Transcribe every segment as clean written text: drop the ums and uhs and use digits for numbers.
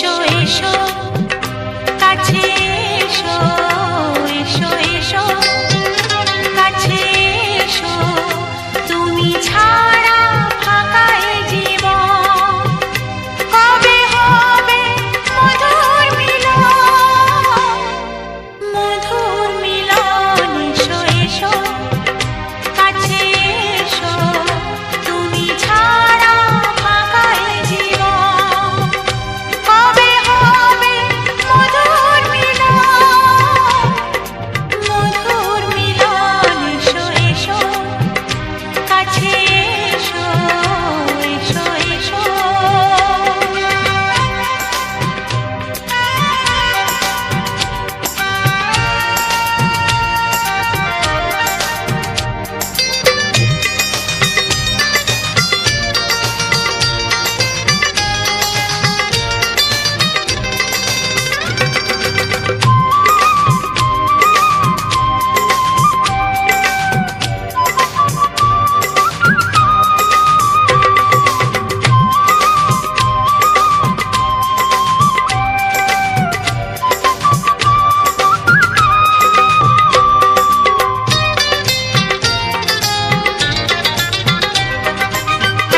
এসো এসো কাছে এসো, এসো এসো কাছে এসো, তুমি ছাড়া ফাঁকা এ জীবন, কবে হবে মধুর মিলন, মধুর মিলন। এসো এসো কাছে এসো, তুমি ছাড়া ফাঁকা এ জীবন, কবে হবে মধুর মিলন, মধুর মিলন। এসো এসো কাছে এসো, এসো এসো।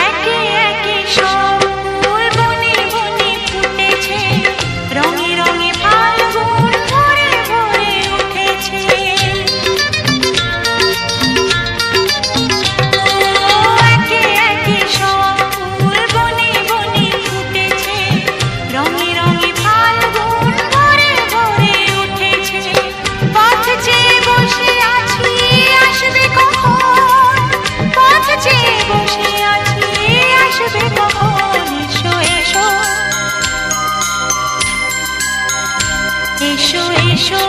একে একে সব ফুল বনে বনে ফুটেছে, রঙে রঙে ফাল্গুন ভরে ভরে উঠেছে। একে একে সব ফুল বনে বনে ফুটেছে, রঙে রঙে ফাল্গুন ভরে ভরে উঠেছে। পথ চেয়ে বসে আছি আসবে কখন, পথ চেয়ে বসে আছি আসবে কখন। এসো এসো, এসো এসো